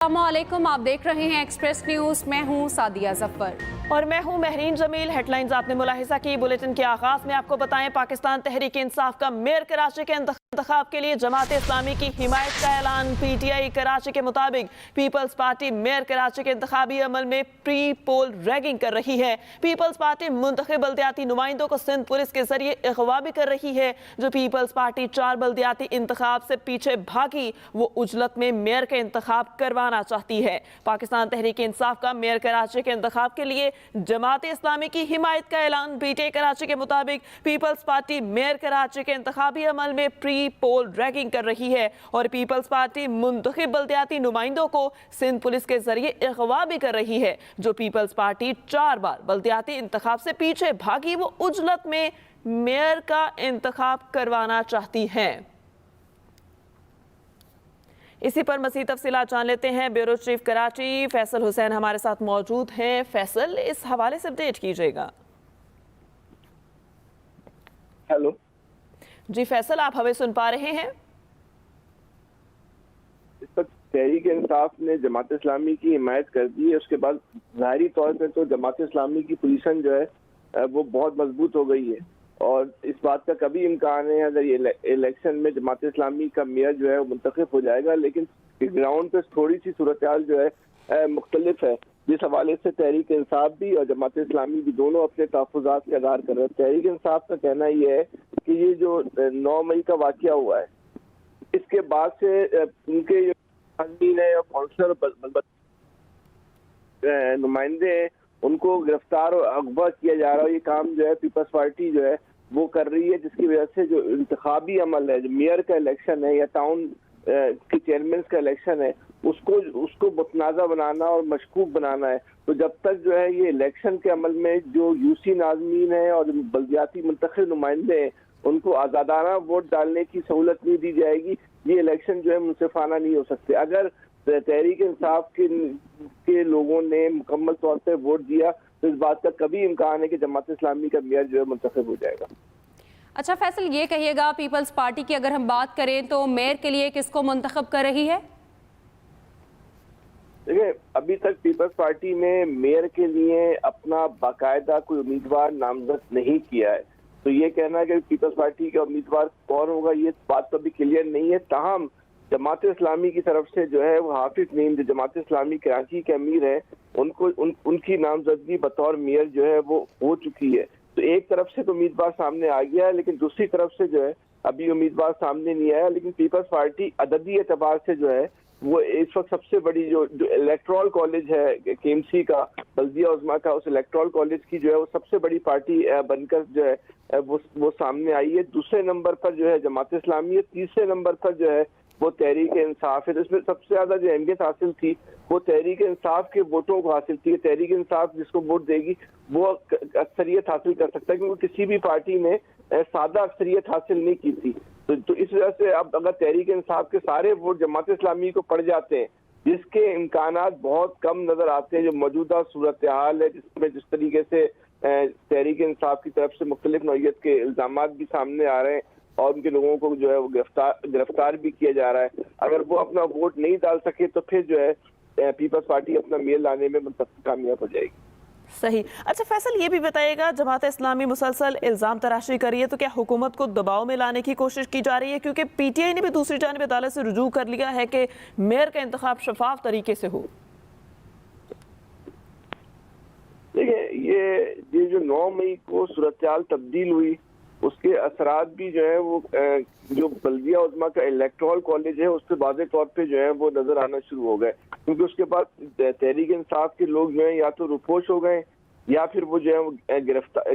अस्सलामुअलैकुम, आप देख रहे हैं एक्सप्रेस न्यूज। मैं हूं सादिया जफर और मैं हूं महरीन जमील। हेडलाइंस आपने मुलाहिजा की। बुलेटिन के आगाज में आपको बताएं, पाकिस्तान तहरीक इंसाफ का मेयर कराची के इंतखाब के लिए जमात इस्लामी की हिमायत का ऐलान। PTI कराची के मुताबिक पीपल्स पार्टी मेयर कराची के इंतखाबी अमल में प्री पोल रैगिंग कर रही है। पीपल्स पार्टी मुंतखब बल्दियाती नुमाइंदों को सिंध पुलिस के जरिए अगवा भी कर रही है। जो पीपल्स पार्टी 4 बल्दियाती इंतखाब से पीछे भागी, वो उजलत में मेयर का इंतखाब करवाना चाहती है। पाकिस्तान तहरीक इंसाफ का मेयर कराची के इंतखाब के लिए जमात इस्लामी की हिमायत का ऐलान। PTI कराची के मुताबिक पीपल्स पार्टी मेयर कराची के इंतखाबी अमल में प्री पोल रैगिंग कर रही है और पीपल्स पार्टी मुंतखब बल्दियाती नुमाइंदों को सिंध पुलिस के जरिए अगवा भी कर रही है। जो पीपल्स पार्टी 4 बार बल्दियाती इंतखाब से पीछे भागी, वो उजलत में मेयर का इंतखाब करवाना चाहती है। इसी पर मज़ीद तफसीलात जान लेते हैं। ब्यूरो चीफ कराची फैसल हुसैन हमारे साथ मौजूद हैं। फैसल, इस हवाले से अपडेट कीजिएगा। हेलो जी फैसल, आप हमें सुन पा रहे हैं? इस वक्त तहरीक इंसाफ ने जमात इस्लामी की हिमायत कर दी है। उसके बाद ज़ाहिरी तौर पे तो जमात इस्लामी की पोजीशन जो है वो बहुत मजबूत हो गई है और इस बात का कभी इम्कान है अगर ये इलेक्शन में जमात इस्लामी का मेयर जो है वो मुंतखब हो जाएगा, लेकिन ग्राउंड पे थोड़ी सी सूरत हाल जो है मुख्तलिफ है। जिस हवाले से तहरीक इंसाफ भी और जमात इस्लामी भी दोनों अपने तहफ़्फ़ुज़ात का इज़हार कर रहे हैं। तहरीक इंसाफ का कहना ये है कि ये जो 9 मई का वाक़या हुआ है, इसके बाद से उनके कौंसलर नुमाइंदे हैं, उनको गिरफ्तार और अगवा किया जा रहा है। ये काम जो है पीपल्स पार्टी जो है वो कर रही है, जिसकी वजह से जो इंतखाबी अमल है, जो मेयर का इलेक्शन है या टाउन के चेयरमैन का इलेक्शन है, उसको मुतनाज़ा बनाना और मशकूक बनाना है। तो जब तक जो है ये इलेक्शन के अमल में जो यूसी नाज़मीन है और बल्दियाती मुंतखब नुमाइंदे हैं, उनको आज़ादाना वोट डालने की सहूलत नहीं दी जाएगी, ये इलेक्शन जो है मुनसिफाना नहीं हो सकते। अगर तहरीक इंसाफ के लोगों ने मुकम्मल तौर पर वोट दिया तो इस बात का कभी इम्कान है कि जमात इस्लामी का मेयर जो है मुंतखब हो जाएगा। अच्छा फैसल, ये कहिएगा, पीपल्स पार्टी की अगर हम बात करें तो मेयर के लिए किसको मुंतखब कर रही है? देखिए, अभी तक पीपल्स पार्टी ने मेयर के लिए अपना बाकायदा कोई उम्मीदवार नामजद नहीं किया है। तो ये कहना है कि पीपल्स पार्टी का उम्मीदवार कौन होगा, ये बात तो अभी क्लियर नहीं है। ताहम जमात इस्लामी की तरफ से जो है वो हाफिज नईम, जो जमात इस्लामी कराची के अमीर है, उनकी नामजदगी बतौर मेयर जो है वो हो चुकी है। तो एक तरफ से तो उम्मीदवार सामने आ गया है, लेकिन दूसरी तरफ से जो है अभी उम्मीदवार सामने नहीं आया। लेकिन पीपल्स पार्टी अददी एतबार से जो है वो इस वक्त सबसे बड़ी जो इलेक्ट्रल कॉलेज है KMC का, बल्दिया उज़्मा का, उस इलेक्ट्रल कॉलेज की जो है वो सबसे बड़ी पार्टी बनकर जो है वो सामने आई है। दूसरे नंबर पर जो है जमात इस्लामी है, तीसरे नंबर पर जो है वो तहरीक इंसाफ है। तो इसमें सबसे ज्यादा जो अहमियत हासिल थी वो तहरीक इंसाफ के वोटों को हासिल थी। तहरीक इंसाफ जिसको वोट देगी वो अक्सरियत हासिल कर सकता है, क्योंकि किसी भी पार्टी ने सादा अक्सरियत हासिल नहीं की थी। तो इस वजह से अब अगर तहरीक इंसाफ के सारे वोट जमात इस्लामी को पड़ जाते हैं, जिसके इम्कानात बहुत कम नजर आते हैं, जो मौजूदा सूरत हाल है जिसमें जिस तरीके से तहरीक इंसाफ की तरफ से मुख्तलिफ नौइयत के इल्जामात भी सामने आ रहे हैं और उनके लोगों को जो है वो गिरफ्तार भी किया जा रहा है, अगर वो अपना वोट नहीं डाल सके तो फिर जो है पीपल्स पार्टी अपना मेयर लाने में कामयाब हो जाएगी। सही। अच्छा फैसल, ये भी बताइएगा, जमात इस्लामी मुसलसल इल्ज़ाम तराशी कर रही है, तो क्या हुकूमत को दबाव में लाने की कोशिश की जा रही है? क्योंकि PTI ने भी दूसरी जानिब अदालत से रुजू कर लिया है कि मेयर का इंतखाब शफाफ तरीके से हो। देखिए, ये जो 9 मई को सूरत हाल तब्दील हुई, उसके असरात भी जो है वो जो बल्दिया उज़्मा का इलेक्ट्रल कॉलेज है उस पर वाज़ेह तौर पे जो है वो नजर आना शुरू हो गए। क्योंकि उसके बाद तहरीक इंसाफ के लोग जो है या तो रुपोश हो गए या फिर वो जो है वो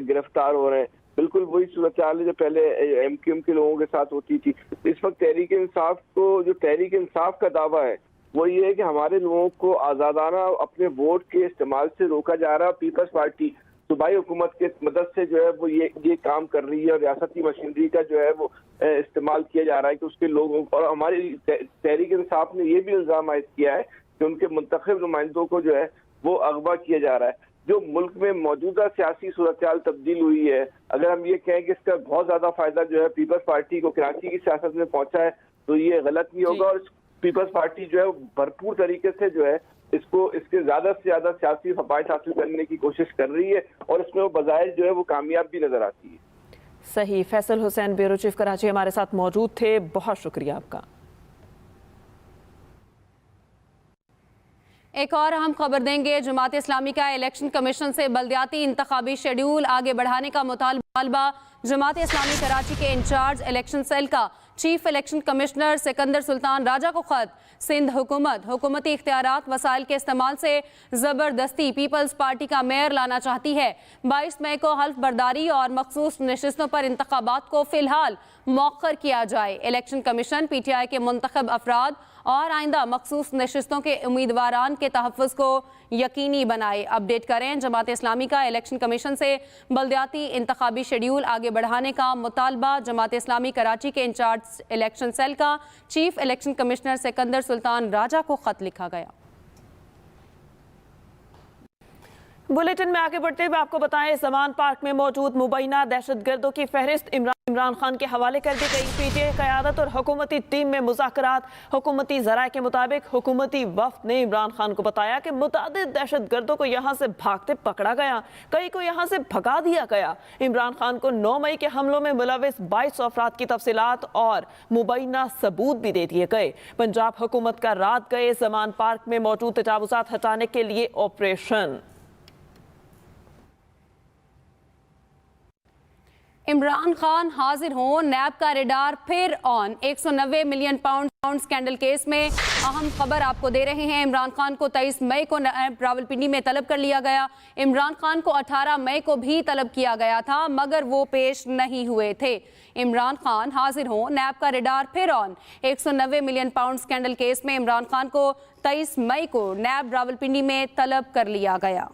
गिरफ्तार हो रहे हैं। बिल्कुल वही सूरत हाल है जो पहले MQM के लोगों के साथ होती थी। इस वक्त तहरीक इंसाफ को, जो तहरीक इंसाफ का दावा है वो ये है कि हमारे लोगों को आज़ादाना अपने वोट के इस्तेमाल से रोका जा रहा है। पीपल्स पार्टी सूबाई हुकूमत के मदद से जो है वो ये काम कर रही है और रियासती मशीनरी का जो है वो इस्तेमाल किया जा रहा है कि उसके लोगों, और हमारी तहरीक इंसाफ ने ये भी इल्ज़ाम आयद किया है कि उनके मुंतखब नुमाइंदों को जो है वो अगवा किया जा रहा है। जो मुल्क में मौजूदा सियासी सूरत हाल तब्दील हुई है, अगर हम ये कहें कि इसका बहुत ज्यादा फायदा जो है पीपल्स पार्टी को कराची की सियासत में पहुंचा है, तो ये गलत नहीं होगा। और पीपल्स पार्टी जो है भरपूर तरीके से जो है इसके ज्यादा से ज्यादा सियासी फवायद हासिल करने की कोशिश कर रही है और इसमें वो बज़ाहिर जो है वो कामयाब भी नजर आती है। सही। फैसल हुसैन ब्यूरो चीफ कराची हमारे साथ मौजूद थे, बहुत शुक्रिया आपका। एक और अहम खबर देंगे। जमात इस्लामी का इलेक्शन कमीशन से बल्दियाती इंतखाबी शेड्यूल आगे बढ़ाने का मुतालबा। जमात इस्लामी कराची के इंचार्ज इलेक्शन सेल का chief election commissioner Sikandar Sultan Raja को खत। सिंध हुकूमत हुकूमती इख्तियारात वसाइल के इस्तेमाल से ज़बरदस्ती पीपल्स पार्टी का मेयर लाना चाहती है। 22 मई को हल्फ बर्दारी और मखसूस नशिस्तों पर इंतखाबात को फिलहाल मौखर किया जाए। इलेक्शन कमीशन PTI के मुंतखब अफराद और आइंदा मखसूस नशिस्तों के उम्मीदवारान के तहफ़्फ़ुज़ को यकीनी बनाए। अपडेट करें। जमात इस्लामी का इलेक्शन कमीशन से बल्दियाती इंतखाबी शेड्यूल आगे बढ़ाने का मुतालबा। जमात इस्लामी कराची के इंचार्ज इलेक्शन सेल का chief election commissioner Sikandar Sultan Raja को खत लिखा गया। बुलेटिन में आगे बढ़ते हुए आपको बताएं, समान पार्क में मौजूद मुबैना दहशतगर्दों की फहरिस्त इमरान खान के हवाले कर दी गई। PTI क़यादत और हुकूमती टीम में मुज़ाकरात। हुकूमती ज़राए के मुताबिक हुकूमती वफ़द ने इमरान खान को बताया कि मुतअद्दिद दहशतगर्दों को यहाँ से भागते पकड़ा गया, कई को यहाँ से भगा दिया गया। इमरान खान को 9 मई के हमलों में मुलविस 22 अफराद की तफसीलात और मुबैना सबूत भी दे दिए गए। पंजाब हुकूमत का रात गए समान पार्क में मौजूद तजावुज़ात हटाने के लिए ऑपरेशन। इमरान खान हाजिर हों, नैब का रेडार फिर on. 190 million pound scandal case में अहम खबर आपको दे रहे हैं। इमरान खान को 23 मई को नैब रावलपिंडी में तलब कर लिया गया। इमरान खान को 18 मई को भी तलब किया गया था मगर वो पेश नहीं हुए थे। इमरान खान हाजिर हों, नैब का रेडार फिर on. 190 million pound scandal case में इमरान खान को 23 मई को नैब रावलपिंडी में तलब कर लिया गया।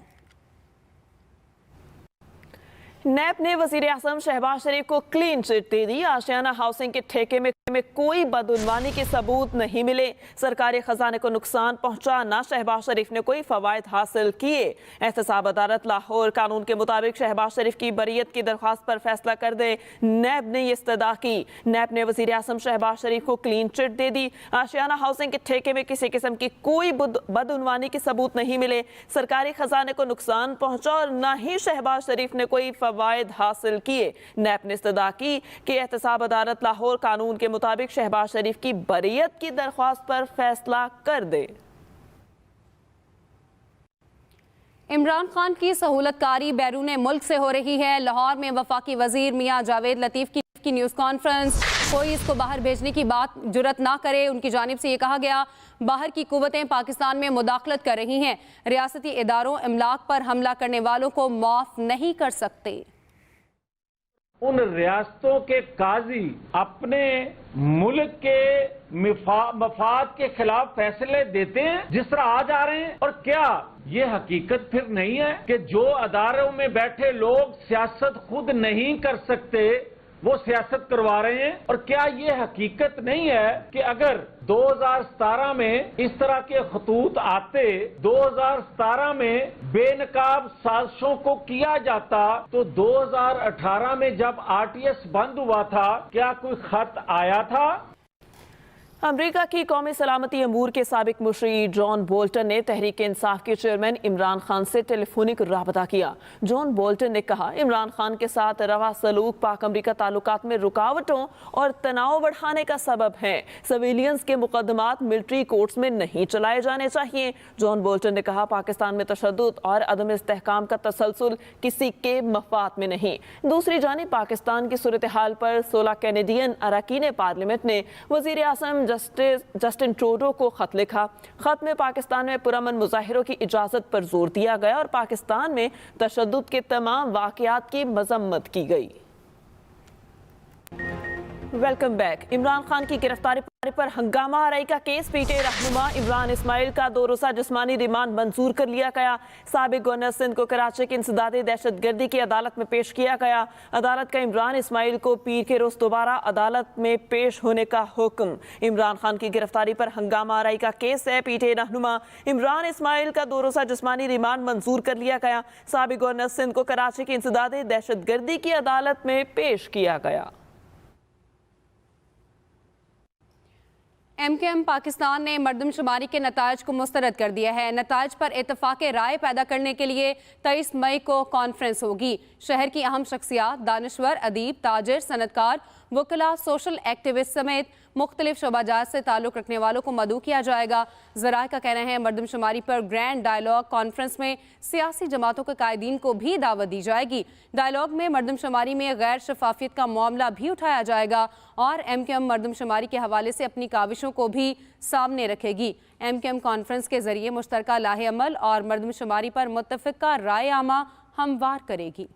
नैब ने वज़ीर आज़म शहबाज शरीफ को क्लीन चिट दे दी। आशियाना हाउसिंग के ठेके में कोई बदउनवानी के सबूत नहीं मिले। सरकारी खजाने को नुकसान पहुंचा, ना शहबाज शरीफ ने कोई फवायद हासिल किए। एहतसाब अदालत लाहौर कानून के मुताबिक शहबाज शरीफ की बरीयत की दरख्वास्त पर फैसला कर दे। नैब ने ये इस्तदा की। नैब ने वज़ीर आज़म शहबाज शरीफ को क्लीन चिट दे दी। आशियाना हाउसिंग के ठेके में किसी किस्म की कोई बदउनवानी के सबूत नहीं मिले। सरकारी खजाने को नुकसान पहुंचा और ना ही शहबाज शरीफ ने कोई फवायद हासिल किए। नैब ने इस्तदा की कि एहतसाब अदालत लाहौर कानून के मुताबिक शहबाज शरीफ की बरीयत की दरख्वास्त पर फैसला कर दे। इमरान खान की सहूलतकारी बैरून मुल्क से हो रही है। लाहौर में वफाकी वजीर मियां जावेद लतीफ की न्यूज़ कॉन्फ्रेंस। कोई इसको बाहर भेजने की बात जुर्रत ना करे। उनकी जानिब से ये कहा गया बाहर की कुव्वतें पाकिस्तान में मुदाखलत कर रही हैं। रियासती इदारों इमलाक पर हमला करने वालों को माफ नहीं कर सकते। उन रियासतों के काजी अपने मुल्क के मफाद के खिलाफ फैसले देते हैं जिस तरह आज आ रहे हैं। और क्या ये हकीकत फिर नहीं है कि जो अदारों में बैठे लोग सियासत खुद नहीं कर सकते वो सियासत करवा रहे हैं? और क्या ये हकीकत नहीं है कि अगर 2017 में इस तरह के खतूत आते, 2017 में बेनकाब साजिशों को किया जाता, तो 2018 में जब RTS बंद हुआ था क्या कोई खत आया था? अमरीका की कौमी सलामती अमूर के साबिक मुशरी जॉन बोल्टन ने तहरीक इंसाफ के चेयरमैन इमरान खान से टेलीफोनिक राबता किया। जॉन बोल्टन ने कहा इमरान खान के साथ रवा सलूक पाक अमरीका ताल्लुकात में रुकावटों और तनाव बढ़ाने का सबब है। सिविलियंस के मुकदमात मिलिट्री कोर्ट्स में नहीं चलाए जाने चाहिए। जॉन बोल्टन ने कहा पाकिस्तान में तशद्दुद और अदम इस्तेहकाम का तसलसल किसी के मफाद में नहीं। दूसरी जानिब पाकिस्तान की सूरत हाल पर 16 कैनेडियन अरकान पार्लियामेंट ने वज़ीर आज़म जस्टिन ट्रूडो को खत लिखा। खत में पाकिस्तान में पुरअमन मुजाहिरों की इजाजत पर जोर दिया गया और पाकिस्तान में तशद्दुद के तमाम वाक़यात की मजम्मत की गई। Welcome back. इमरान खान की गिरफ्तारी पर हंगामा आरई का केस। पीटीआई रहनुमा इमरान इस्माइल का 2 रोज़ा जिस्मानी रिमांड मंजूर कर लिया गया। साबिक गवर्नर सिंध को कराची की इंसदादी दहशतगर्दी की अदालत में पेश किया गया। अदालत का इमरान इस्माइल को पीर के रोज दोबारा अदालत में पेश होने का हुक्म। इमरान खान की गिरफ्तारी पर हंगामा आरई का केस है। पीटीआई रहनुमा इमरान इस्माइल का 2 रोज़ा जिस्मानी रिमांड मंजूर कर लिया गया। साबिक गवर्नर सिंध को कराची की इंसदादी दहशतगर्दी की अदालत में पेश किया गया। MKM पाकिस्तान ने मरदमशुमारी के नताइज को मुस्तरद कर दिया है। नताइज पर इत्तफाक राय पैदा करने के लिए 23 मई को कॉन्फ्रेंस होगी। शहर की अहम शख्सियात, दानिश्वर, अदीब, ताजिर, सनतकार, वकला, सोशल एक्टिविस्ट समेत मुख्तलिफ शोबाजात से ताल्लुक़ रखने वालों को मदऊ किया जाएगा। ज़राए का कहना है मरदमशुमारी पर ग्रैंड डायलॉग कॉन्फ्रेंस में सियासी जमातों के कायदीन को भी दावत दी जाएगी। डायलॉग में मरदमशुमारी में गैर शफाफियत का मामला भी उठाया जाएगा और MKM मरदमशुमारी के हवाले से अपनी काविशों को भी सामने रखेगी। MKM कॉन्फ्रेंस के जरिए मुश्तरका लाहे अमल और मरदमशुमारी पर मुत्तफ़िका राय आमा हमवार करेगी।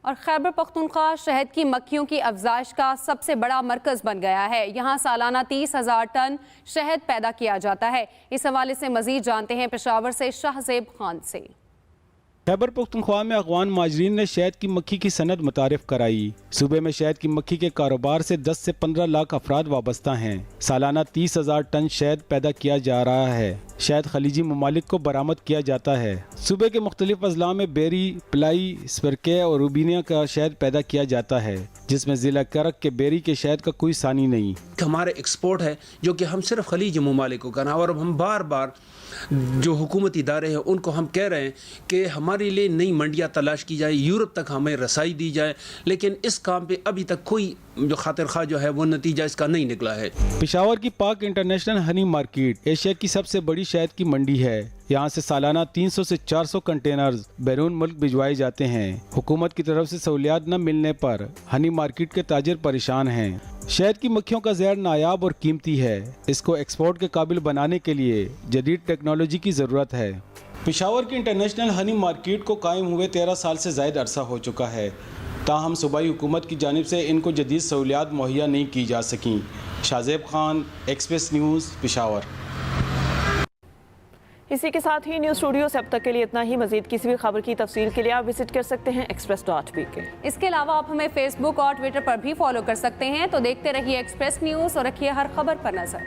और खैबर पख्तूनख्वा शहद की मक्खियों की अफजाइश का सबसे बड़ा मरकज़ बन गया है। यहाँ सालाना 30,000 टन शहद पैदा किया जाता है। इस हवाले से मज़ीद जानते हैं पेशावर से शाहजेब खान से। खैबर पख्तूनख्वा में अगवान माजरीन ने शहद की मक्खी की सनद मुतारिफ कराई। सूबे में शहद की मक्खी के कारोबार से 10 से 15 लाख अफराद वाबस्ता हैं। सालाना 30,000 टन शहद पैदा किया जा रहा है। शहद खलीजी ममालिक को बरामद किया जाता है। सूबे के मुख्तलिफ अजला में बेरी, प्लाई, स्परके और रूबीनिया का शहद पैदा किया जाता है, जिसमें ज़िला करक के बेरी के शहद का कोई सानी नहीं। हमारे एक्सपोर्ट है जो कि हम सिर्फ खलीजी ममालिक को करना, और अब हम बार बार जो हुकूमती इदारे हैं उनको हम कह रहे हैं कि हमारे लिए नई मंडियाँ तलाश की जाए, यूरोप तक हमें रसाई दी जाए, लेकिन इस काम पे अभी तक कोई जो खातिर खा जो है वो नतीजा इसका नहीं निकला है। पेशावर की पाक इंटरनेशनल हनी मार्केट एशिया की सबसे बड़ी शहद की मंडी है। यहाँ से सालाना 300 से 400 कंटेनर्स बैरून मुल्क भिजवाए जाते हैं। हुकूमत की तरफ से सहूलियात न मिलने पर हनी मार्केट के ताजिर परेशान हैं। शहद की मक्खियों का जहर नायाब और कीमती है। इसको एक्सपोर्ट के काबिल बनाने के लिए जदीद टेक्नोलॉजी की ज़रूरत है। पेशावर की इंटरनेशनल हनी मार्केट को कायम हुए 13 साल से ज़ायद अरसा हो चुका है, ताहम सूबाई हुकूमत की जानिब से इनको जदीद सहूलियात मुहैया नहीं की जा सकीं। Shahzeb Khan, express news, Peshawar. इसी के साथ ही न्यूज़ स्टूडियो से अब तक के लिए इतना ही। मजीद किसी भी खबर की तफसील के लिए आप विजिट कर सकते हैं express.pk। इसके अलावा आप हमें फेसबुक और ट्विटर पर भी फॉलो कर सकते हैं। तो देखते रहिए एक्सप्रेस न्यूज़ और रखिए हर खबर पर नजर।